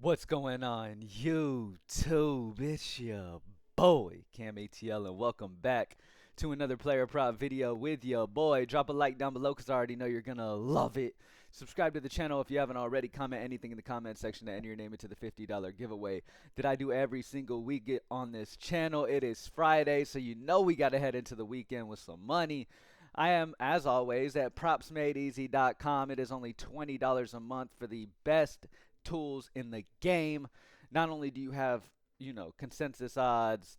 What's going on, YouTube? It's your boy, Cam ATL, and welcome back to another player prop video with your boy. Drop a like down below because I already know you're going to love it. Subscribe to the channel if you haven't already. Comment anything in the comment section to enter your name into the $50 giveaway that I do every single week on this channel. It is Friday, so you know we got to head into the weekend with some money. I am, as always, at propsmadeeasy.com. It is only $20 a month for the best tools in the game. Not only do you have, consensus odds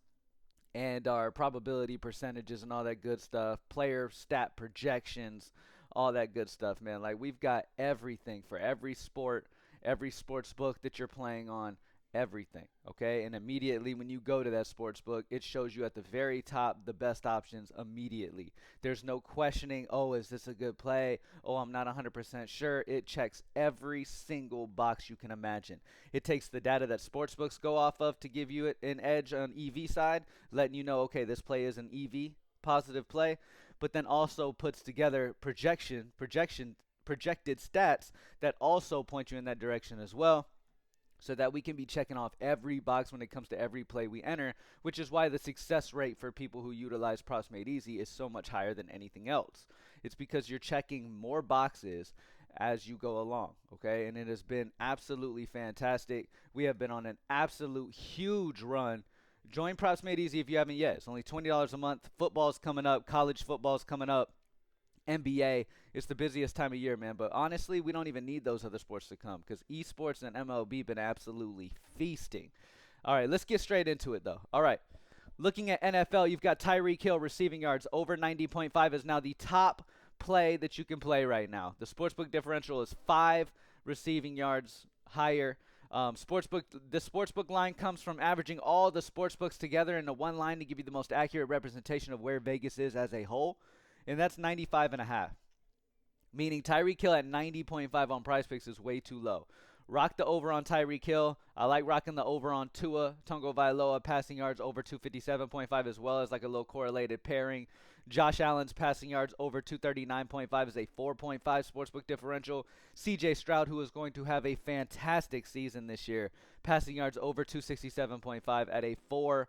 and our probability percentages and all that good stuff, player stat projections, all that good stuff, man. Like, we've got everything for every sport, every sports book that you're playing on, everything, okay? And immediately when you go to that sports book, it shows you at the very top the best options immediately. There's no questioning, oh, is this a good play? Oh, I'm not 100% sure. It checks every single box you can imagine. It takes the data that sports books go off of to give you an edge on EV side, letting you know, okay, this play is an EV positive play, but then also puts together projected stats that also point you in that direction as well, so that we can be checking off every box when it comes to every play we enter, which is why the success rate for people who utilize Props Made Easy is so much higher than anything else. It's because you're checking more boxes as you go along, okay? And it has been absolutely fantastic. We have been on an absolute huge run. Join Props Made Easy if you haven't yet. It's only $20 a month. Football's coming up. College football's coming up. NBA, it's the busiest time of year, man. But honestly, we don't even need those other sports to come because esports and MLB been absolutely feasting. All right, let's get straight into it, though. All right, looking at NFL, you've got Tyreek Hill receiving yards over 90.5 is now the top play that you can play right now. The sportsbook differential is 5 receiving yards higher. The sportsbook line comes from averaging all the sportsbooks together into one line to give you the most accurate representation of where Vegas is as a whole. And that's 95.5, meaning Tyreek Hill at 90.5 on Prizepicks is way too low. Rock the over on Tyreek Hill. I like rocking the over on Tua Tagovailoa passing yards over 257.5 as well as like a low correlated pairing. Josh Allen's passing yards over 239.5 is a 4.5 sportsbook differential. CJ Stroud, who is going to have a fantastic season this year, passing yards over 267.5 at a 4.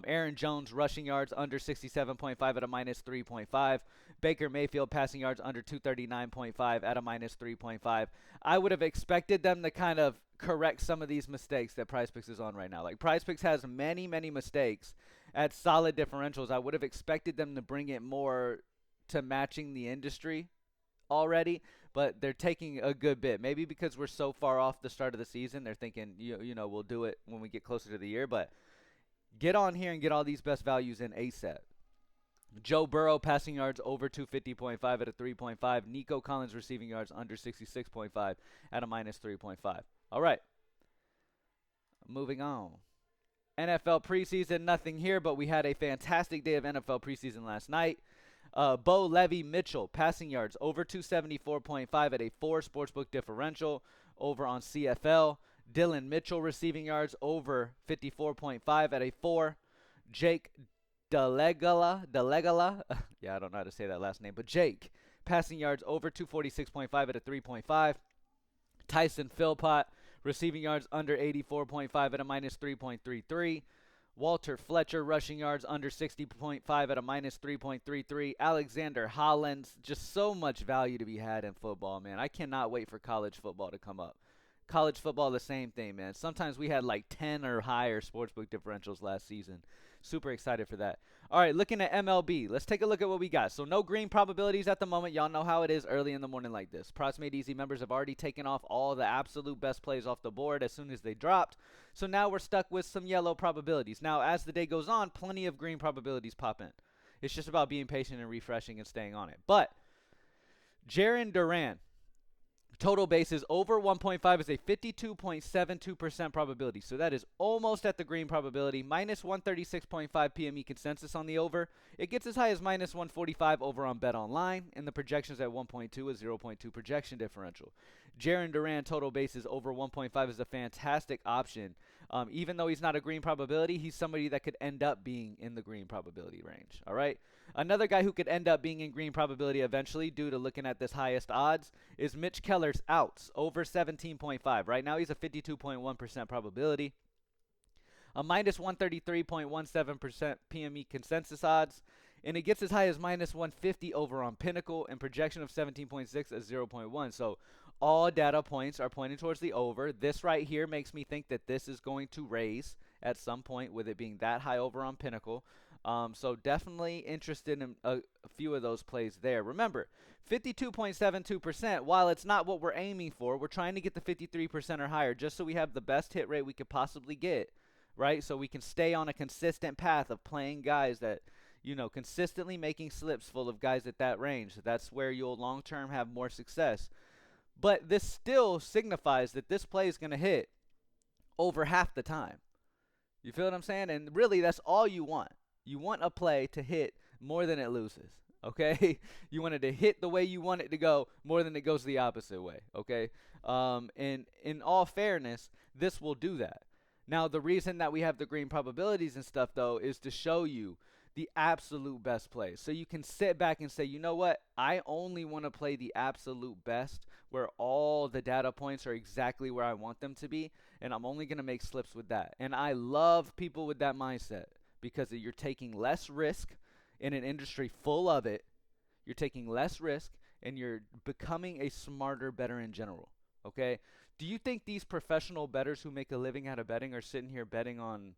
Aaron Jones rushing yards under 67.5 at a minus 3.5. Baker Mayfield passing yards under 239.5 at a minus 3.5. I would have expected them to kind of correct some of these mistakes that Prizepicks is on right now. Like, Prizepicks has many mistakes at solid differentials. I would have expected them to bring it more to matching the industry already, but they're taking a good bit. Maybe because we're so far off the start of the season, they're thinking, we'll do it when we get closer to the year, but get on here and get all these best values in ASAP. Joe Burrow passing yards over 250.5 at a 3.5. Nico Collins receiving yards under 66.5 at a minus 3.5. All right. Moving on. NFL preseason, nothing here, but we had a fantastic day of NFL preseason last night. Bo Levy Mitchell passing yards over 274.5 at a 4 sportsbook differential over on CFL. Dylan Mitchell receiving yards over 54.5 at a 4. Jake Delegala, yeah, I don't know how to say that last name, but Jake passing yards over 246.5 at a 3.5. Tyson Philpott receiving yards under 84.5 at a minus 3.33. Walter Fletcher rushing yards under 60.5 at a minus 3.33. Alexander Hollins, just so much value to be had in football, man. I cannot wait for college football to come up. College football, the same thing, man. Sometimes we had like 10 or higher sportsbook differentials last season. Super excited for that. All right, looking at MLB. Let's take a look at what we got. So no green probabilities at the moment. Y'all know how it is early in the morning like this. Props Made Easy members have already taken off all the absolute best plays off the board as soon as they dropped. So now we're stuck with some yellow probabilities. Now, as the day goes on, plenty of green probabilities pop in. It's just about being patient and refreshing and staying on it. But Jarren Duran, total bases over 1.5 is a 52.72% probability. So that is almost at the green probability. Minus 136.5 PME consensus on the over. It gets as high as minus 145 over on Bet Online. And the projections at 1.2 is 0.2 projection differential. Jaren Duran total bases over 1.5 is a fantastic option. Even though he's not a green probability, he's somebody that could end up being in the green probability range. All right. Another guy who could end up being in green probability eventually, due to looking at this highest odds, is Mitch Keller's outs over 17.5. Right now he's a 52.1% probability. A minus 133.17% PME consensus odds, and it gets as high as minus 150 over on Pinnacle, and projection of 17.6 at 0.1. So all data points are pointing towards the over. This right here makes me think that this is going to raise at some point, with it being that high over on Pinnacle. So definitely interested in a few of those plays there. Remember, 52.72%, while it's not what we're aiming for, we're trying to get the 53% or higher, just so we have the best hit rate we could possibly get, right? So we can stay on a consistent path of playing guys that, consistently making slips full of guys at that range. That's where you'll long-term have more success. But this still signifies that this play is going to hit over half the time. You feel what I'm saying? And really, that's all you want. You want a play to hit more than it loses, okay? You want it to hit the way you want it to go more than it goes the opposite way, okay? And in all fairness, this will do that. Now, the reason that we have the green probabilities and stuff, though, is to show you the absolute best plays. So you can sit back and say, you know what? I only want to play the absolute best, where all the data points are exactly where I want them to be, and I'm only going to make slips with that. And I love people with that mindset, because you're taking less risk in an industry full of it. You're taking less risk, and you're becoming a smarter bettor in general, okay? Do you think these professional bettors who make a living out of betting are sitting here betting on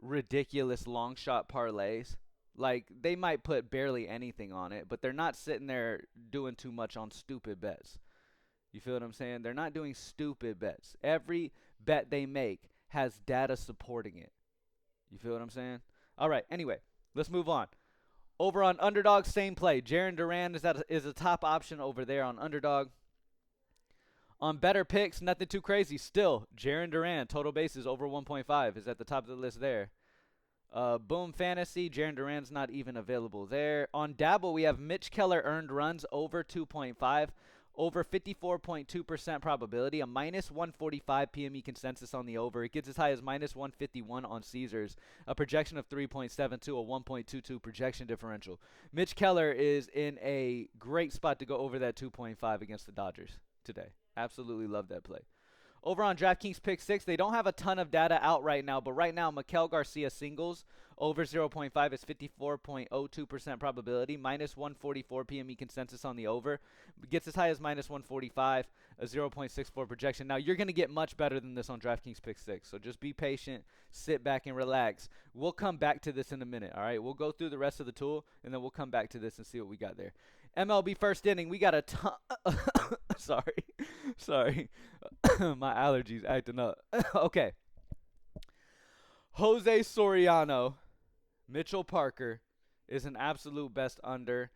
ridiculous long shot parlays? Like, they might put barely anything on it, but they're not sitting there doing too much on stupid bets. You feel what I'm saying? They're not doing stupid bets. Every bet they make has data supporting it. You feel what I'm saying? All right, anyway, let's move on. Over on Underdog, same play. Jaren Duran is a top option over there on Underdog. On Better Picks, nothing too crazy. Still, Jaren Duran, total bases over 1.5 is at the top of the list there. Boom Fantasy, Jaren Duran's not even available there. On Dabble, we have Mitch Keller earned runs over 2.5, over 54.2% probability, a minus 145 PME consensus on the over. It gets as high as minus 151 on Caesars, a projection of 3.72, a 1.22 projection differential. Mitch Keller is in a great spot to go over that 2.5 against the Dodgers today. Absolutely love that play. Over on DraftKings Pick 6, they don't have a ton of data out right now, but right now, Maikel Garcia singles over 0.5 is 54.02% probability, minus 144 PME consensus on the over. Gets as high as minus 145, a 0.64 projection. Now, you're going to get much better than this on DraftKings Pick 6, so just be patient, sit back, and relax. We'll come back to this in a minute, all right? We'll go through the rest of the tool, and then we'll come back to this and see what we got there. MLB first inning, we got a ton. Sorry. My allergies acting up. Okay. Jose Soriano, Mitchell Parker is an absolute best under.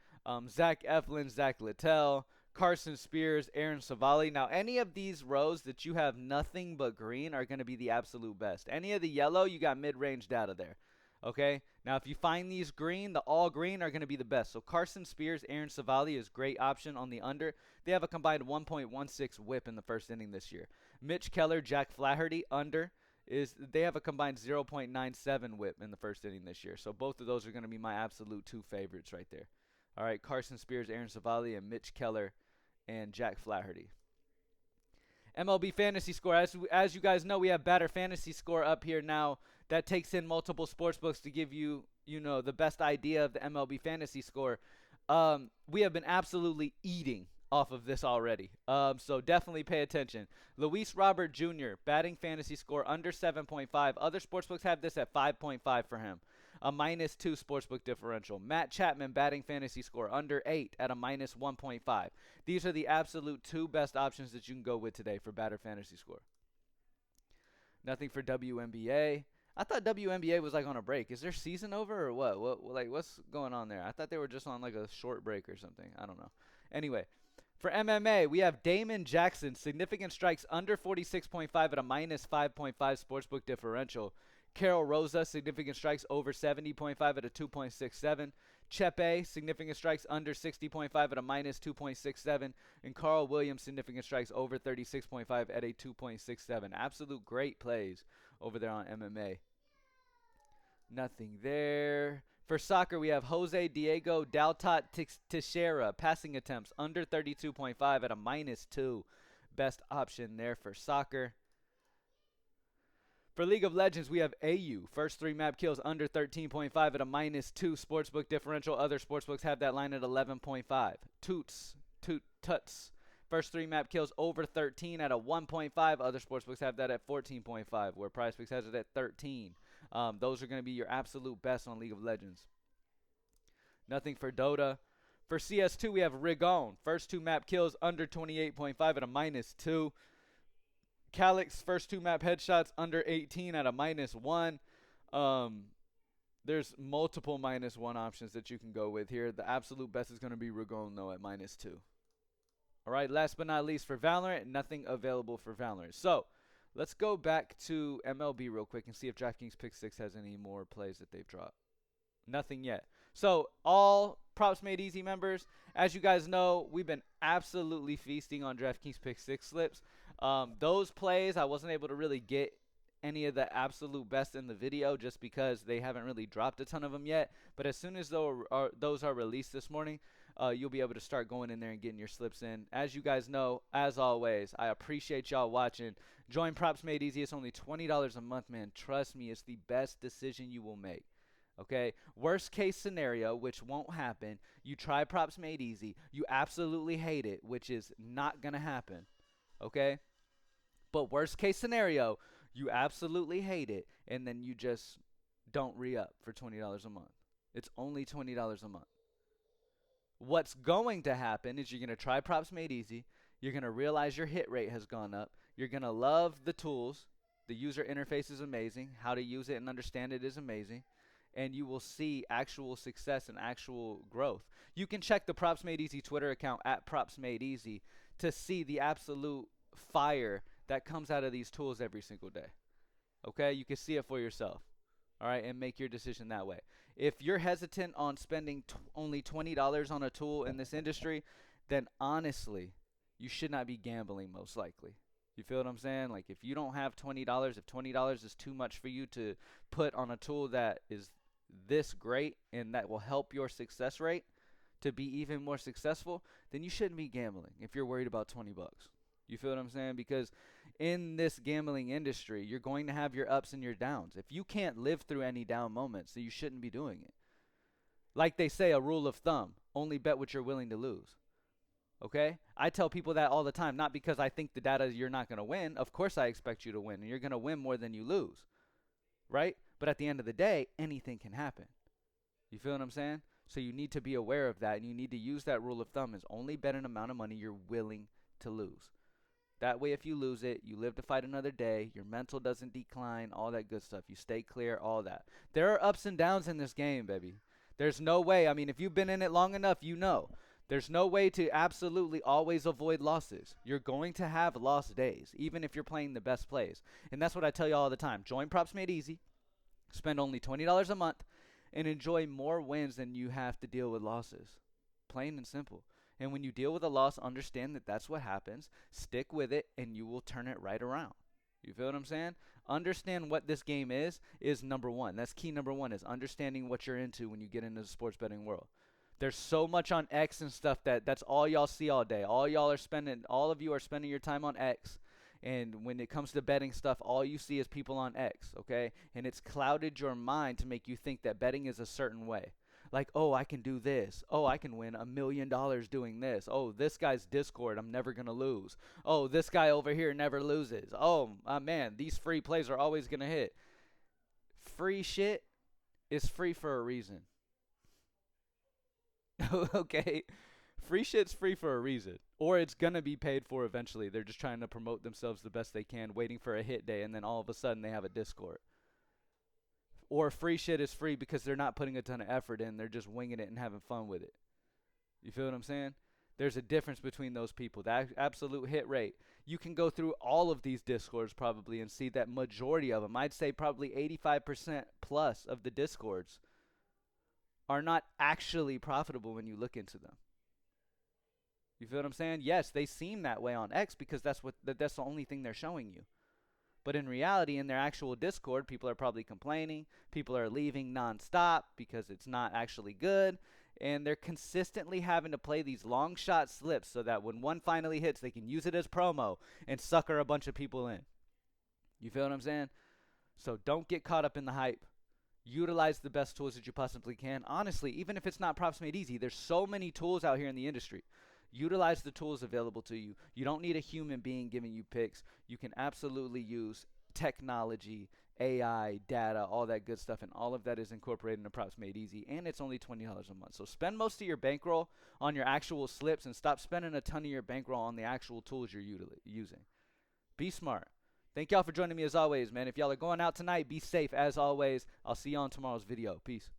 Zach Eflin, Zach Littell, Carson Spears, Aaron Savali. Now, any of these rows that you have nothing but green are going to be the absolute best. Any of the yellow, you got mid-range data there. Okay, now if you find these green, the all green are going to be the best. So Carson Spears, Aaron Savali is great option on the under. They have a combined 1.16 whip in the first inning this year. Mitch Keller, Jack Flaherty under they have a combined 0.97 whip in the first inning this year. So both of those are going to be my absolute two favorites right there. All right, Carson Spears, Aaron Savali, and Mitch Keller and Jack Flaherty. MLB Fantasy Score. As you guys know, we have Batter Fantasy Score up here now. That takes in multiple sports books to give you, the best idea of the MLB Fantasy Score. We have been absolutely eating off of this already. So definitely pay attention. Luis Robert Jr., batting fantasy score under 7.5. Other sportsbooks have this at 5.5 for him. A -2 sportsbook differential. Matt Chapman, batting fantasy score under 8 at a -1.5. These are the absolute two best options that you can go with today for batter fantasy score. Nothing for WNBA. I thought WNBA was like on a break. Is their season over or what? What's going on there? I thought they were just on like a short break or something. I don't know. Anyway, for MMA, we have Damon Jackson, significant strikes under 46.5 at a -5.5 sportsbook differential. Carol Rosa, significant strikes over 70.5 at a 2.67. Chepe, significant strikes under 60.5 at a minus 2.67. And Carl Williams, significant strikes over 36.5 at a 2.67. Absolute great plays over there on MMA. Nothing there. For soccer, we have Jose Diego Daltot Teixeira, passing attempts under 32.5 at a minus 2. Best option there for soccer. For League of Legends, we have AU. First 3 map kills under 13.5 at a minus 2 sportsbook differential. Other sportsbooks have that line at 11.5. Tuts. First 3 map kills over 13 at a 1.5. Other sportsbooks have that at 14.5, where Prizepicks has it at 13. Those are going to be your absolute best on League of Legends. Nothing for Dota. For CS2, we have Rigon. First 2 map kills under 28.5 at a minus 2. Calyx, first 2 map headshots under 18 at a minus 1. There's multiple minus 1 options that you can go with here. The absolute best is going to be Rigon, though, at minus 2. All right, last but not least, for Valorant, nothing available for Valorant. So let's go back to MLB real quick and see if DraftKings Pick 6 has any more plays that they've dropped. Nothing yet. So all Props Made Easy members, as you guys know, we've been absolutely feasting on DraftKings Pick 6 slips. Those plays, I wasn't able to really get any of the absolute best in the video just because they haven't really dropped a ton of them yet. But as soon as those are released this morning, you'll be able to start going in there and getting your slips in. As you guys know, as always, I appreciate y'all watching. Join Props Made Easy. It's only $20 a month, man. Trust me, it's the best decision you will make. Okay, worst case scenario, which won't happen, you try Props Made Easy, you absolutely hate it, which is not going to happen. Okay, but worst case scenario, you absolutely hate it, and then you just don't re-up for $20 a month. It's only $20 a month. What's going to happen is you're going to try Props Made Easy, you're going to realize your hit rate has gone up, you're going to love the tools, the user interface is amazing, how to use it and understand it is amazing, and you will see actual success and actual growth. You can check the Props Made Easy Twitter account at Props Made Easy to see the absolute fire that comes out of these tools every single day. Okay, you can see it for yourself. All right, and make your decision that way. If you're hesitant on spending only $20 on a tool in this industry, then honestly, you should not be gambling most likely. You feel what I'm saying? Like if you don't have $20, if $20 is too much for you to put on a tool that is this great and that will help your success rate to be even more successful, then you shouldn't be gambling if you're worried about 20 bucks. You feel what I'm saying? Because in this gambling industry, you're going to have your ups and your downs. If you can't live through any down moments, then you shouldn't be doing it. Like they say, a rule of thumb, only bet what you're willing to lose. Okay? I tell people that all the time, not because I think the data you're not going to win. Of course I expect you to win, and you're going to win more than you lose. Right? But at the end of the day, anything can happen. You feel what I'm saying? So you need to be aware of that, and you need to use that rule of thumb is only bet an amount of money you're willing to lose. That way, if you lose it, you live to fight another day, your mental doesn't decline, all that good stuff. You stay clear, all that. There are ups and downs in this game, baby. There's no way. I mean, if you've been in it long enough, you know. There's no way to absolutely always avoid losses. You're going to have lost days, even if you're playing the best plays. And that's what I tell you all the time. Join Props Made Easy. Spend only $20 a month and enjoy more wins than you have to deal with losses. Plain and simple. And when you deal with a loss, understand that that's what happens. Stick with it, and you will turn it right around. You feel what I'm saying? Understand what this game is number one. That's key number one, is understanding what you're into when you get into the sports betting world. There's so much on X and stuff that's all y'all see all day. All of you are spending your time on X. And when it comes to betting stuff, all you see is people on X, okay? And it's clouded your mind to make you think that betting is a certain way. Like, oh, I can do this. Oh, I can win $1 million doing this. Oh, this guy's Discord, I'm never going to lose. Oh, this guy over here never loses. Oh, man, these free plays are always going to hit. Free shit is free for a reason. Okay? Free shit's free for a reason. Or it's going to be paid for eventually. They're just trying to promote themselves the best they can, waiting for a hit day, and then all of a sudden they have a Discord. Or free shit is free because they're not putting a ton of effort in. They're just winging it and having fun with it. You feel what I'm saying? There's a difference between those people. The absolute hit rate. You can go through all of these Discords probably and see that majority of them, I'd say probably 85% plus of the Discords, are not actually profitable when you look into them. You feel what I'm saying? Yes, they seem that way on X because that's the only thing they're showing you. But in reality, in their actual Discord, people are probably complaining. People are leaving nonstop because it's not actually good. And they're consistently having to play these long shot slips so that when one finally hits, they can use it as promo and sucker a bunch of people in. You feel what I'm saying? So don't get caught up in the hype. Utilize the best tools that you possibly can. Honestly, even if it's not Props Made Easy, there's so many tools out here in the industry. Utilize the tools available to you. You don't need a human being giving you picks. You can absolutely use technology, AI, data, all that good stuff, and all of that is incorporated into Props Made Easy, and it's only $20 a month. So spend most of your bankroll on your actual slips and stop spending a ton of your bankroll on the actual tools you're using. Be smart. Thank y'all for joining me as always, man. If y'all are going out tonight, be safe as always. I'll see you on tomorrow's video. Peace.